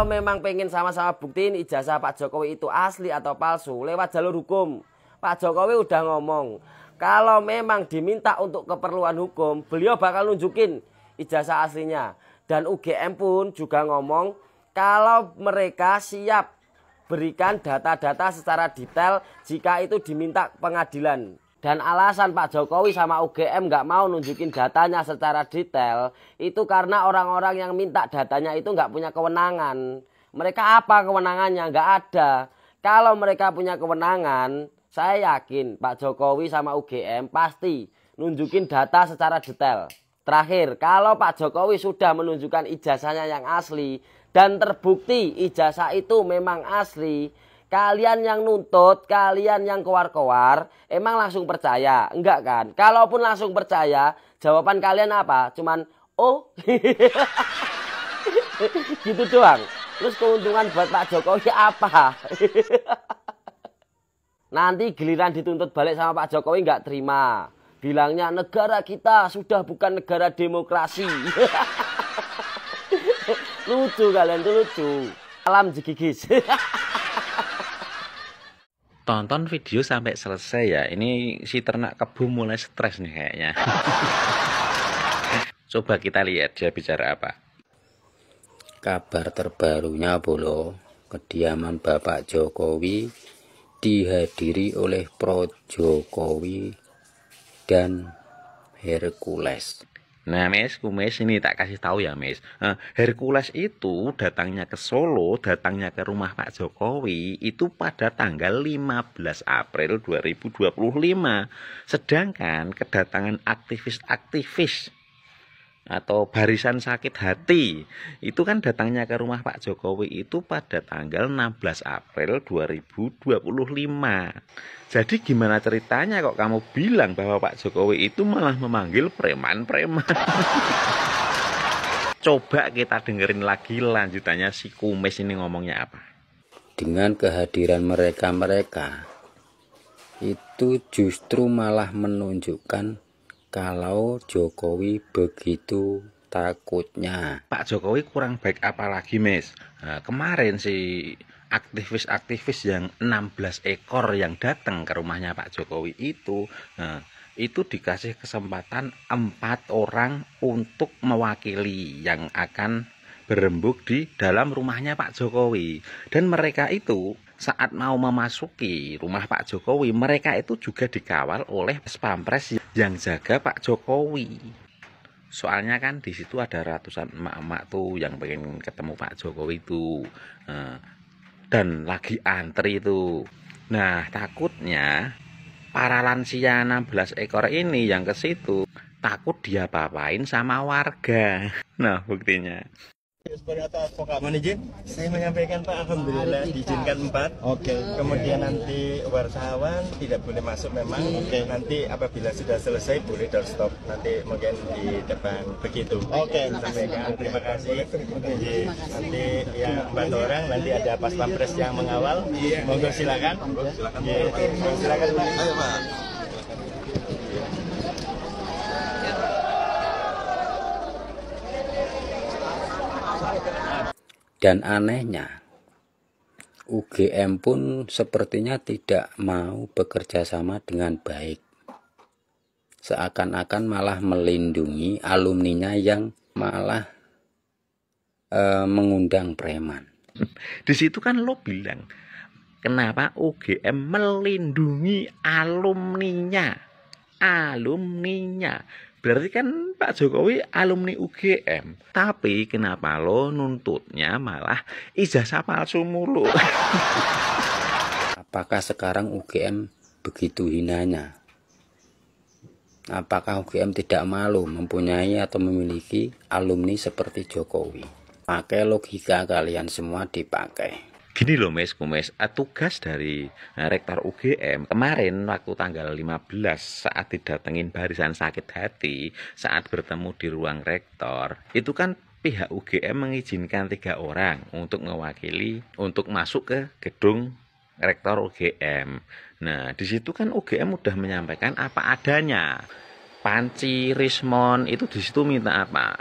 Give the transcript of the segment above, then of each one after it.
Kalau memang pengen sama-sama buktiin ijazah Pak Jokowi itu asli atau palsu, lewat jalur hukum. Pak Jokowi udah ngomong, kalau memang diminta untuk keperluan hukum, beliau bakal nunjukin ijazah aslinya. Dan UGM pun juga ngomong, kalau mereka siap berikan data-data secara detail jika itu diminta pengadilan. Dan alasan Pak Jokowi sama UGM nggak mau nunjukin datanya secara detail, itu karena orang-orang yang minta datanya itu nggak punya kewenangan. Mereka apa kewenangannya? Nggak ada. Kalau mereka punya kewenangan, saya yakin Pak Jokowi sama UGM pasti nunjukin data secara detail. Terakhir, kalau Pak Jokowi sudah menunjukkan ijazahnya yang asli dan terbukti ijazah itu memang asli, kalian yang nuntut, kalian yang kowar-kowar, emang langsung percaya? Enggak kan? Kalaupun langsung percaya, jawaban kalian apa? Cuman, oh, gitu doang. Terus keuntungan buat Pak Jokowi apa? Nanti giliran dituntut balik sama Pak Jokowi nggak terima. Bilangnya negara kita sudah bukan negara demokrasi. Lucu kalian tuh lucu. Alam jigigis. Tonton video sampai selesai ya. Ini si ternak kebo mulai stres nih kayaknya. Coba kita lihat dia bicara apa. Kabar terbarunya Bolo, kediaman Bapak Jokowi dihadiri oleh Pro Jokowi dan Hercules. Nah Mes, Kumis ini tak kasih tahu ya Mes. Hercules itu datangnya ke Solo, datangnya ke rumah Pak Jokowi itu pada tanggal 15 April 2025. Sedangkan kedatangan aktivis-aktivis atau barisan sakit hati itu kan datangnya ke rumah Pak Jokowi itu pada tanggal 16 April 2025. Jadi gimana ceritanya kok kamu bilang bahwa Pak Jokowi itu malah memanggil preman-preman? Coba kita dengerin lagi lanjutannya si Kumis ini ngomongnya apa. Dengan kehadiran mereka-mereka itu justru malah menunjukkan kalau Jokowi begitu takutnya. Pak Jokowi kurang baik apalagi Mes. Nah, kemarin si aktivis-aktivis yang 16 ekor yang datang ke rumahnya Pak Jokowi itu dikasih kesempatan 4 orang untuk mewakili yang akan berembuk di dalam rumahnya Pak Jokowi. Dan mereka itu saat mau memasuki rumah Pak Jokowi, mereka itu juga dikawal oleh Pampres yang jaga Pak Jokowi. Soalnya kan di situ ada ratusan emak-emak tuh yang pengen ketemu Pak Jokowi itu. Dan lagi antri itu. Nah, takutnya para lansia 16 ekor ini yang ke situ takut dia papain sama warga. Nah, buktinya. Sebagai advokat, mohon izin, saya menyampaikan Pak, alhamdulillah diizinkan 4. Oke. Kemudian nanti wartawan tidak boleh masuk memang. Oke. Nanti apabila sudah selesai boleh doorstop. Nanti mungkin di depan begitu. Oke. Sampaikan terima kasih. Nanti yang 4 orang, nanti ada pas pampres yang mengawal. Monggo silakan. Silakan. Silakan. Ayo Pak. Dan anehnya, UGM pun sepertinya tidak mau bekerja sama dengan baik. Seakan-akan malah melindungi alumninya yang malah mengundang preman. Di situ kan lo bilang, kenapa UGM melindungi alumninya? Berarti kan Pak Jokowi alumni UGM. Tapi kenapa lo nuntutnya malah ijazah palsu mulu? Apakah sekarang UGM begitu hinanya? Apakah UGM tidak malu mempunyai atau memiliki alumni seperti Jokowi? Pakai logika kalian semua dipakai. Gini loh Mes, Kumis, tugas dari Rektor UGM kemarin waktu tanggal 15 saat didatengin barisan sakit hati, saat bertemu di ruang Rektor, itu kan pihak UGM mengizinkan 3 orang untuk mewakili untuk masuk ke gedung Rektor UGM. Nah, di situ kan UGM udah menyampaikan apa adanya. Panci, Rismon itu di situ minta apa?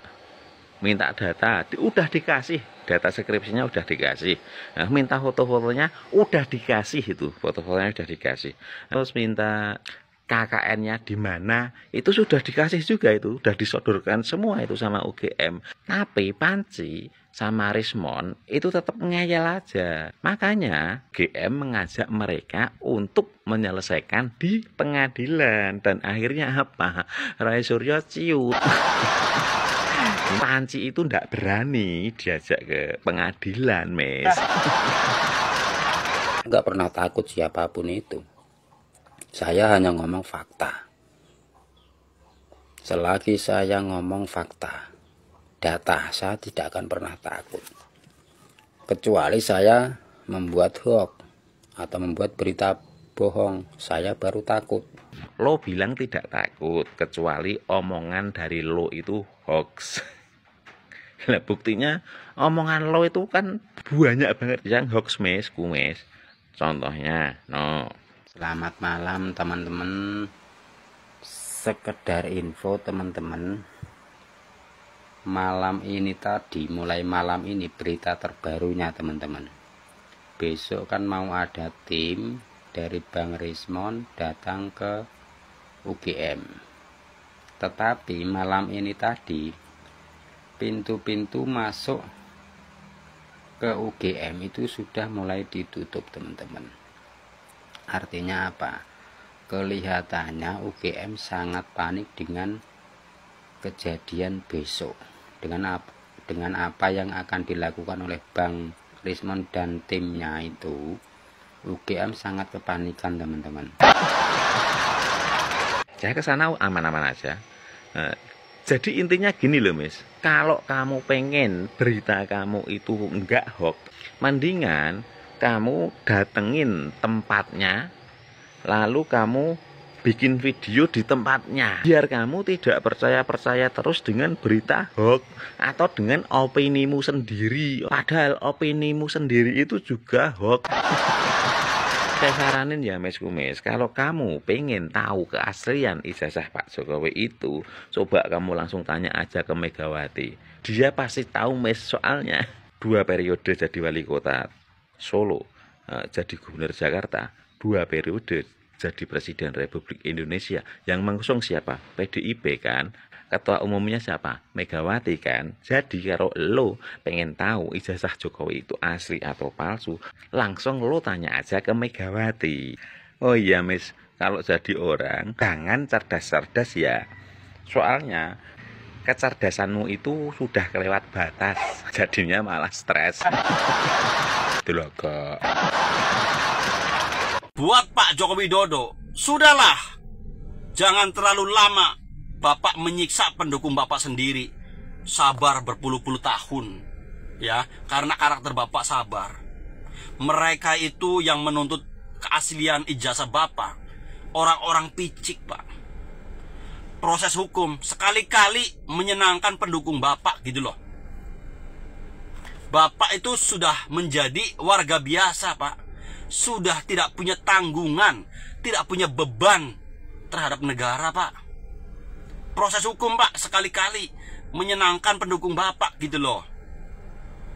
Minta data, udah dikasih data skripsinya udah dikasih. Nah, minta foto-fotonya udah dikasih, itu foto-fotonya udah dikasih. Terus minta KKN-nya di mana, itu sudah dikasih juga, itu udah disodorkan semua itu sama UGM. Tapi Panci sama Rismon itu tetap ngeyel aja. Makanya UGM mengajak mereka untuk menyelesaikan di pengadilan, dan akhirnya apa? Roy Suryo ciut. Panci itu ndak berani diajak ke pengadilan, Mes. Nggak pernah takut siapapun itu. Saya hanya ngomong fakta. Selagi saya ngomong fakta, data, saya tidak akan pernah takut. Kecuali saya membuat hoax atau membuat berita bohong, saya baru takut. Lo bilang tidak takut, kecuali omongan dari lo itu hoax. Lah buktinya omongan lo itu kan banyak banget yang hoax, Mes, kumes. Contohnya, no. Selamat malam teman-teman. Sekedar info teman-teman, malam ini tadi, mulai malam ini berita terbarunya teman-teman. Besok kan mau ada tim dari Bang Rismon datang ke UGM. Tetapi malam ini tadi pintu-pintu masuk ke UGM itu sudah mulai ditutup teman-teman. Artinya apa? Kelihatannya UGM sangat panik dengan kejadian besok. Dengan apa yang akan dilakukan oleh Bang Rismon dan timnya itu, UGM sangat kepanikan teman-teman. Saya ke sana aman-aman aja. Jadi intinya gini loh, Mis. Kalau kamu pengen berita kamu itu enggak hoax, mendingan kamu datengin tempatnya, lalu kamu bikin video di tempatnya, biar kamu tidak percaya-percaya terus dengan berita hoax atau dengan opinimu sendiri, padahal opinimu sendiri itu juga hoax. Saya saranin ya, Mes Kumis, kalau kamu pengen tahu keaslian ijazah Pak Jokowi itu, coba kamu langsung tanya aja ke Megawati. Dia pasti tahu, Mes, soalnya 2 periode jadi wali kota Solo, jadi gubernur Jakarta, 2 periode jadi presiden Republik Indonesia. Yang mengusung siapa? PDIP kan. Ketua umumnya siapa? Megawati kan. Jadi kalau lo pengen tahu ijazah Jokowi itu asli atau palsu, langsung lo tanya aja ke Megawati. Oh iya, Mis, kalau jadi orang jangan cerdas-cerdas ya. Soalnya kecerdasanmu itu sudah kelewat batas, jadinya malah stres. Itu loh, kok. Buat Pak Joko Widodo, sudahlah. Jangan terlalu lama Bapak menyiksa pendukung Bapak sendiri. Sabar berpuluh-puluh tahun. Ya, karena karakter Bapak sabar. Mereka itu yang menuntut keaslian ijazah Bapak. Orang-orang picik, Pak. Proses hukum sekali-kali menyenangkan pendukung Bapak gitu loh. Bapak itu sudah menjadi warga biasa, Pak. Sudah tidak punya tanggungan, tidak punya beban terhadap negara, Pak. Proses hukum, Pak, sekali-kali menyenangkan pendukung Bapak gitu loh.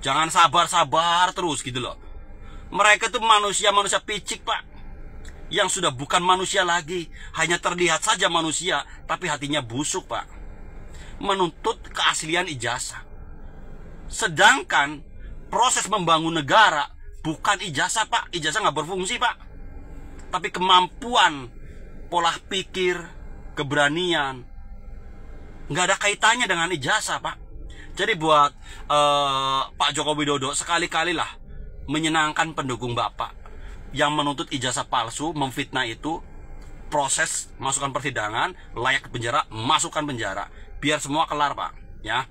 Jangan sabar-sabar terus gitu loh. Mereka itu manusia-manusia picik, Pak. Yang sudah bukan manusia lagi, hanya terlihat saja manusia, tapi hatinya busuk, Pak. Menuntut keaslian ijazah. Sedangkan proses membangun negara bukan ijazah, Pak. Ijazah nggak berfungsi, Pak. Tapi kemampuan, pola pikir, keberanian, nggak ada kaitannya dengan ijazah, Pak. Jadi buat Pak Joko Widodo, sekali-kali lah menyenangkan pendukung Bapak yang menuntut ijazah palsu, memfitnah itu, proses masukkan persidangan, layak penjara, masukkan penjara, biar semua kelar, Pak. Ya,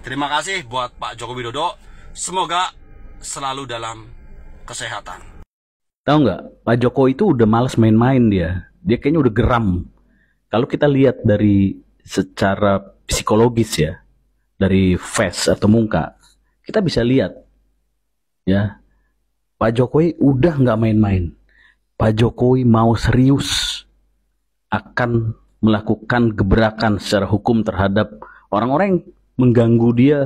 terima kasih buat Pak Joko Widodo. Semoga selalu dalam kesehatan. Tahu nggak, Pak Jokowi itu udah males main-main dia. Dia kayaknya udah geram. Kalau kita lihat dari secara psikologis ya, dari face atau muka, kita bisa lihat ya, Pak Jokowi udah nggak main-main. Pak Jokowi mau serius akan melakukan gebrakan secara hukum terhadap orang-orang yang mengganggu dia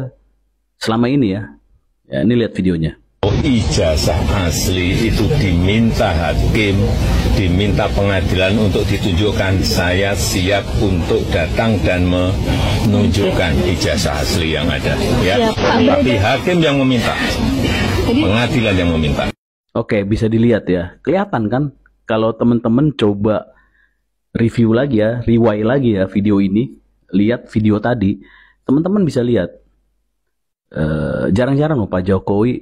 selama ini ya. Ya, ini lihat videonya. Ijazah asli itu diminta hakim, diminta pengadilan untuk ditunjukkan. Saya siap untuk datang dan menunjukkan ijazah asli yang ada. Ya, tapi hakim yang meminta, pengadilan yang meminta. Oke, bisa dilihat ya. Kelihatan kan kalau teman-teman coba review lagi ya, rewind lagi ya video ini, lihat video tadi, teman-teman bisa lihat jarang-jarang loh Pak Jokowi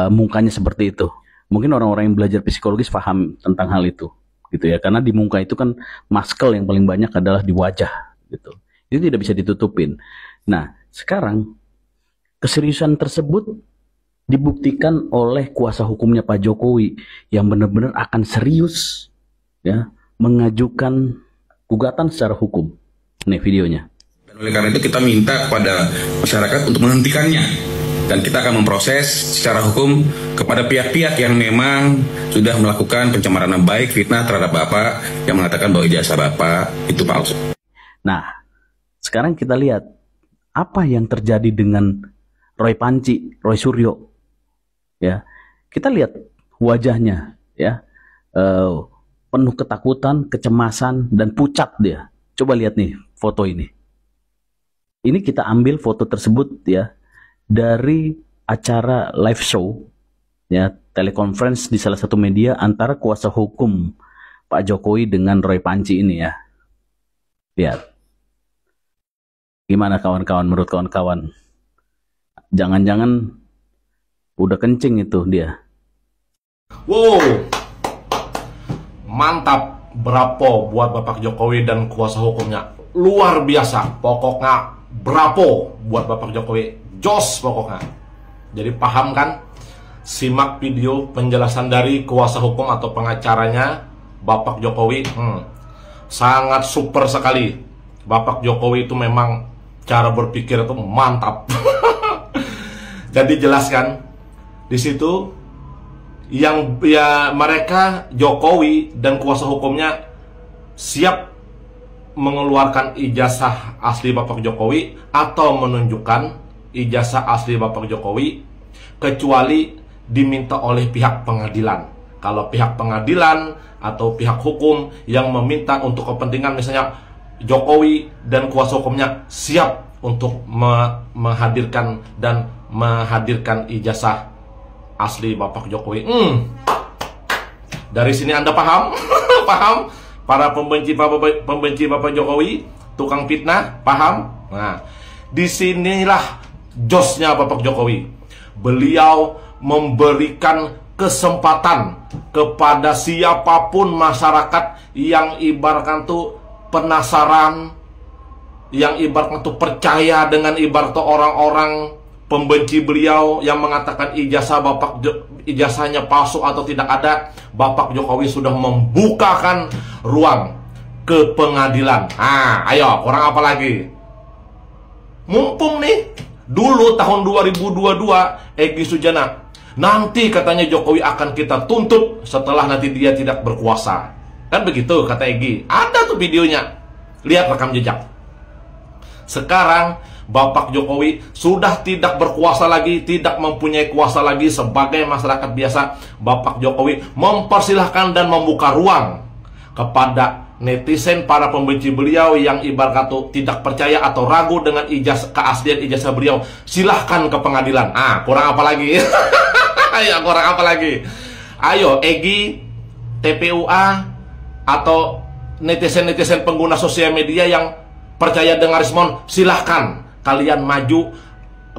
mukanya seperti itu. Mungkin orang-orang yang belajar psikologis paham tentang hal itu, gitu ya. Karena di muka itu kan muscle yang paling banyak adalah di wajah, gitu. Itu tidak bisa ditutupin. Nah, sekarang keseriusan tersebut dibuktikan oleh kuasa hukumnya Pak Jokowi yang benar-benar akan serius, ya, mengajukan gugatan secara hukum. Nih videonya. Dan oleh karena itu kita minta kepada masyarakat untuk menghentikannya. Dan kita akan memproses secara hukum kepada pihak-pihak yang memang sudah melakukan pencemaran nama baik, fitnah terhadap Bapak yang mengatakan bahwa ijazah Bapak itu palsu. Nah, sekarang kita lihat apa yang terjadi dengan Roy Panci, Roy Suryo. Ya, kita lihat wajahnya, ya, penuh ketakutan, kecemasan, dan pucat dia. Coba lihat nih foto ini. Ini kita ambil foto tersebut ya dari acara live show, ya, telekonferensi di salah satu media antara kuasa hukum Pak Jokowi dengan Roy Panci ini ya. Lihat. Gimana kawan-kawan, menurut kawan-kawan? Jangan-jangan udah kencing itu dia. Wow, mantap, bravo buat Bapak Jokowi dan kuasa hukumnya. Luar biasa, pokoknya bravo buat Bapak Jokowi. Jos pokoknya. Jadi paham kan? Simak video penjelasan dari kuasa hukum atau pengacaranya Bapak Jokowi. Sangat super sekali. Bapak Jokowi itu memang cara berpikir itu mantap. Jadi jelaskan di situ yang ya mereka Jokowi dan kuasa hukumnya siap mengeluarkan ijazah asli Bapak Jokowi atau menunjukkan ijazah asli Bapak Jokowi kecuali diminta oleh pihak pengadilan. Kalau pihak pengadilan atau pihak hukum yang meminta untuk kepentingan misalnya Jokowi dan kuasa hukumnya siap untuk menghadirkan ijazah asli Bapak Jokowi. Dari sini Anda paham? Paham? Para pembenci Bapak Jokowi, tukang fitnah, paham? Nah, disinilah josnya Bapak Jokowi. Beliau memberikan kesempatan kepada siapapun masyarakat yang ibaratkan tuh penasaran, yang ibaratkan tuh percaya dengan ibarat orang-orang pembenci beliau yang mengatakan ijazahnya palsu atau tidak ada. Bapak Jokowi sudah membukakan ruang ke pengadilan. Ayo, kurang apa lagi? Mumpung nih, dulu tahun 2022 Egy Sujana, nanti katanya Jokowi akan kita tuntut setelah nanti dia tidak berkuasa. Kan begitu kata Egy. Ada tuh videonya. Lihat rekam jejak. Sekarang Bapak Jokowi sudah tidak berkuasa lagi, tidak mempunyai kuasa lagi sebagai masyarakat biasa. Bapak Jokowi mempersilahkan dan membuka ruang kepada netizen, para pembenci beliau yang ibarat kata tidak percaya atau ragu dengan keaslian ijazah beliau. Silahkan ke pengadilan. Kurang apa lagi? Ayo, kurang apa lagi? Ayo, Egy, TPUA, atau netizen-netizen pengguna sosial media yang percaya dengan Rismon, silahkan kalian maju,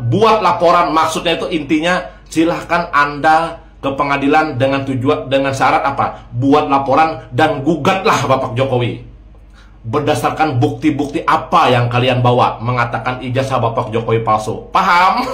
buat laporan. Maksudnya itu intinya silahkan Anda ke pengadilan dengan syarat apa? Buat laporan dan gugatlah Bapak Jokowi. Berdasarkan bukti-bukti apa yang kalian bawa mengatakan ijazah Bapak Jokowi palsu. Paham?